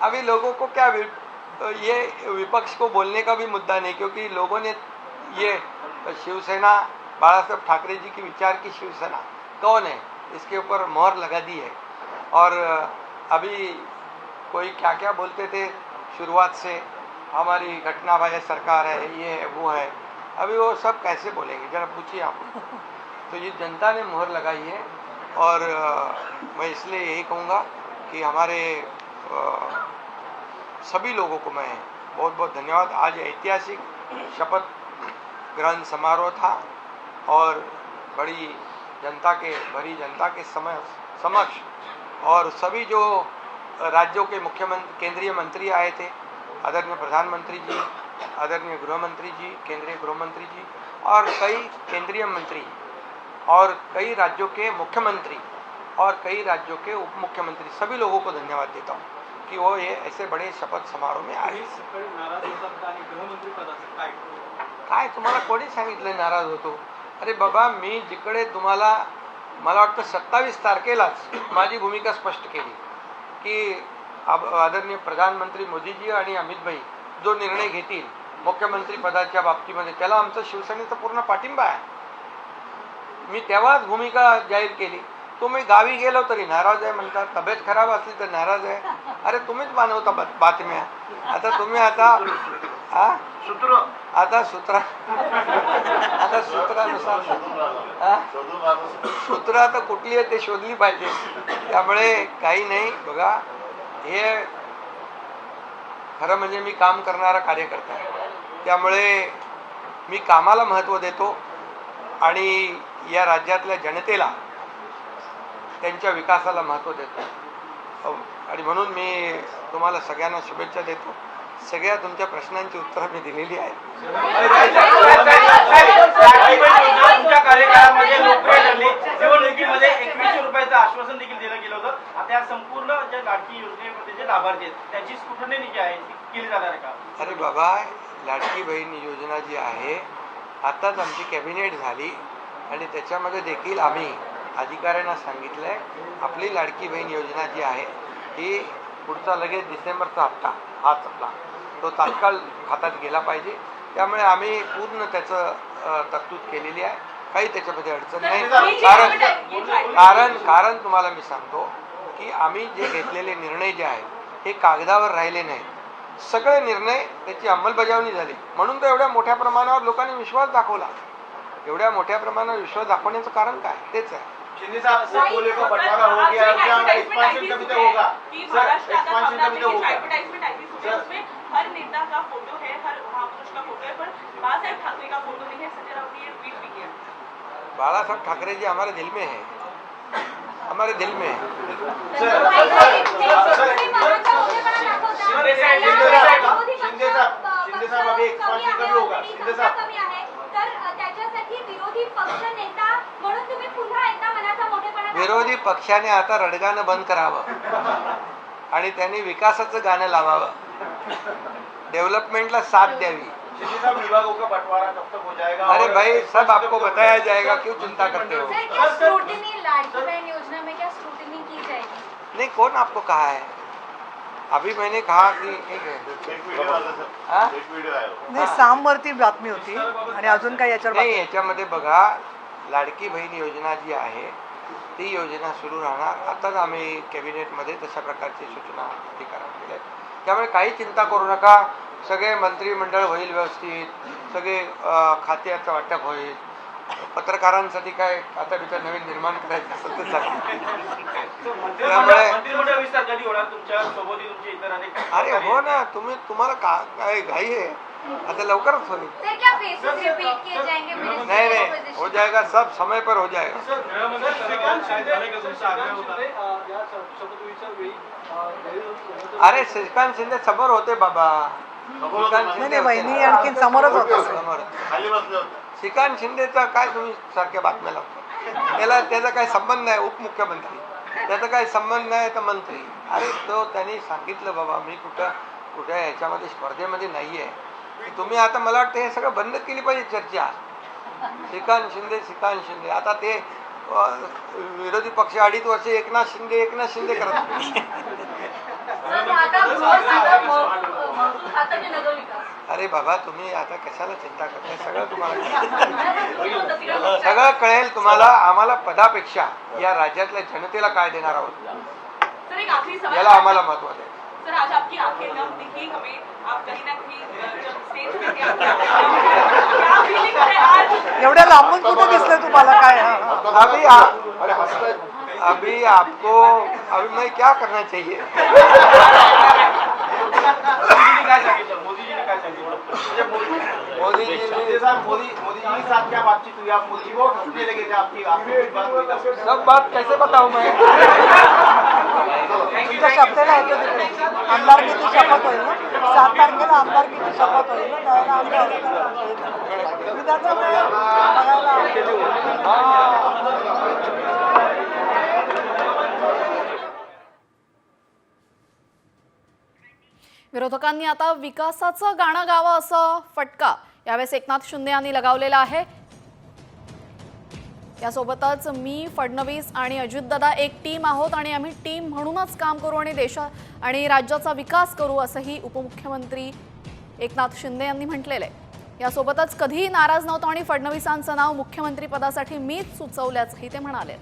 अभी लोगों को क्या ये विपक्ष को बोलने का भी मुद्दा नहीं, क्योंकि लोगों ने ये शिवसेना, बाला साहब ठाकरे जी की विचार की शिवसेना कौन है इसके ऊपर मोहर लगा दी है। और अभी कोई क्या क्या बोलते थे शुरुआत से, हमारी घटना बाह्य सरकार है, ये है वो है, अभी वो सब कैसे बोलेंगे जरा पूछिए आप। तो ये जनता ने मोहर लगाई है। और मैं इसलिए यही कहूँगा कि हमारे सभी लोगों को मैं बहुत बहुत धन्यवाद। आज ऐतिहासिक शपथ ग्रहण समारोह था और भरी जनता के समक्ष और सभी जो राज्यों के मुख्यमंत्री, केंद्रीय मंत्री आए थे, आदरणीय प्रधानमंत्री जी, आदरणीय गृह मंत्री जी, केंद्रीय गृह मंत्री जी और कई केंद्रीय मंत्री और कई राज्यों के मुख्यमंत्री और कई राज्यों के उप मुख्यमंत्री, सभी लोगों को धन्यवाद देता हूँ की वो हे ऐसे बडे शपथ समारोह में आले। काय तुम्हाला कोणी सांगितलं नाराज होतो? अरे बाबा, मी जिकडे तुम्हाला मला वाटतं 27 तारखेलाच माझी भूमिका स्पष्ट केली की आदरणीय प्रधानमंत्री मोदीजी आणि अमित भाई जो निर्णय घेतील मुख्यमंत्री पदाच्या बाबतीमध्ये त्याला आमचा शिवसेनेचा पूर्ण पाठिंबा आहे। मी तेव्हाच भूमिका जाहीर केली। तुम्ही गावी गेलो तरी नाराज आहे म्हणतात, तब्येत खराब असली तर नाराज आहे। अरे तुम्हीच बनवता बातम्या। आता तुम्ही आता सूत्र आता कुठली आहे ते शोधली पाहिजे। त्यामुळे काही नाही बघा, हे खरं म्हणजे मी काम करणारा कार्यकर्ता आहे, त्यामुळे मी कामाला महत्त्व देतो आणि या राज्यातल्या जनतेला त्यांच्या विकासाला महत्त्व देतो आणि म्हणून मी तुम्हाला सगळ्यांना शुभेच्छा देतो। सगळ्या तुमच्या प्रश्नांची उत्तरं मी दिलेली आहेत। तुमच्या कार्यकाळामध्ये लोकप्रिय ठरली, निवडणुकीमध्ये 2100 रुपयाचं आश्वासन देखील दिलं गेलं होतं। आता या संपूर्ण ज्या लाडकी योजनेमध्ये जे लाभार्थी आहेत त्यांची स्क्रुटनी जी आहे ती केली जाणार आहे का? अरे बाबा, लाडकी बहीण योजना जी आहे आताच आमची कॅबिनेट झाली आणि त्याच्यामध्ये देखील आम्ही अधिकाऱ्यांना सांगितलंय आपली लाडकी बहीण योजना जी आहे ही पुढचा लगेच डिसेंबरचा हप्ता हाच आपला तो तात्काळ खात्यात गेला पाहिजे। त्यामुळे आम्ही पूर्ण त्याचं तरतूद केलेली आहे, काही त्याच्यामध्ये अडचण नाही। कारण तुम्हाला मी सांगतो की आम्ही जे घेतलेले निर्णय जे आहेत हे कागदावर राहिले नाहीत, सगळे निर्णय त्याची अंमलबजावणी झाली, म्हणून तर एवढ्या मोठ्या प्रमाणावर लोकांनी विश्वास दाखवला। एवढ्या मोठ्या प्रमाणावर विश्वास दाखवण्याचं कारण काय? तेच आहे। शिंदे साहब को बोले को बंटवारा हो गया, एक्सपेंशन कभी तक होगा सर? एक्सपेंशन कभी तक होगा? एडवर्टाइजमेंट आई थी उसमें हर नेता का फोटो है, हर महापुरुष का फोटो है, पर बाला साहब ठाकरे का फोटो नहीं है। संजय राउत ने ये ट्वीट भी किया। बाला साहब ठाकरे जी हमारे दिल में है, हमारे दिल में है। शिंदे साहब अभी एक्सपेंशन कभी होगा? शिंदे साहब विरोधी पक्षाने आता रडगाणं बंद करावं आणि त्यांनी विकासाचं गाणं लावावं, डेव्हलपमेंटला साथ द्यावी। शिंदे साहब, विभागों का बंटवारा कब तक हो जाएगा? अरे भाई, सब आपको बताया जाएगा, क्यों चिंता करते हो? स्क्रूटिनी लाडकी बहन योजना में क्या स्क्रूटिनी की जाएगी? नहीं, कौन आपको कहा है? अभी मैंने कहा की नाही, सामवरती बातमी होती आणि अजून काही याच्यावर नाही। याच्यामध्ये बघा, लाडकी बहीण योजना जी आहे ती योजना सुरू राहणार। आताच आम्ही कॅबिनेटमध्ये तशा प्रकारची सूचना अधिकाऱ्यांना दिल्या, त्यामुळे काही चिंता करू नका। सगळे मंत्रिमंडळ होईल व्यवस्थित, सगळे खात्याचं वाटप होईल। पत्रकारांसाठी काय आता विचार नवीन निर्माण करायचं असेल तर मंत्रिमंडळ विस्तार कधी होणार तुमच्या सोबत? तुमचे इतर अनेक अरे हो ना, तुम्हाला काय घाई आहे? आता लवकरच होईल। नहीं, हो जाएगा, सब समय पर हो जाएगा। अरे श्रीकांत शिंदे समोर होते बाबा, नाही, वहिनी आणखी समोरच होते। श्रीकांत शिंदेचा काय तुम्ही सारख्या बातम्या लावता? त्याचा काही संबंध नाही, उपमुख्यमंत्री, त्याचा काही संबंध नाही तर मंत्री। अरे तो त्यांनी सांगितलं बाबा, मी कुठे याच्यामध्ये स्पर्धेमध्ये नाहीये। तुम्ही आता मला वाटतं हे सगळं बंद केली पाहिजे चर्चा। श्रीकांत शिंदे आता ते विरोधी पक्ष 2.5 वर्ष एकनाथ शिंदे करत अरे बाबा तुम्ही आता कशाला चिंता करताय, सगळं तुम्हाला सगळं कळेल तुम्हाला. आम्हाला पदापेक्षा या राज्यातल्या जनतेला काय देणार आहोत सर एक आखिरी सवाल याला आम्हाला महत्व आहे. सर आज आपकी आंखें नम दिखी हमें, आप कहीं ना कहीं जब स्टेज पे थे क्या फीलिंग है आज? एवढ्या लांबून कुठे दिसलं तुम्हाला काय? अभी आपको अभी मैं क्या करना चाहिए? मोदीजीने काय सांगितलं? मोदीजीने काय सांगितलं? म्हणजे मोदी जी मोदी साहब, मोदी जी के साथ क्या बातचीत हुई? आप मोदी को कितने लगे थे? आपकी बात हुई था? सब बात कैसे बताऊं मैं? तुमच्या शपथेला होतो तिकडे. आमदारकीची शपथ होईल ना 7 तारखेला, आमदारकीची शपथ होईल ना, त्यावेळेला आमच्या विधानसभेत बघायला विरोधकांनी आता विकासाचं गाणं गावं असं फटका यावेळेस एकनाथ शिंदे यांनी लगावलेला आहे. यासोबतच मी, फडणवीस आणि अजितदादा एक टीम आहोत आणि आम्ही टीम म्हणूनच काम करू आणि देशात आणि राज्याचा विकास करू असंही उपमुख्यमंत्री एकनाथ शिंदे यांनी म्हटलेलं आहे. यासोबतच कधीही नाराज नव्हतो आणि फडणवीसांचं नाव मुख्यमंत्री पदासाठी मीच सुचवल्याचंही ते म्हणाले.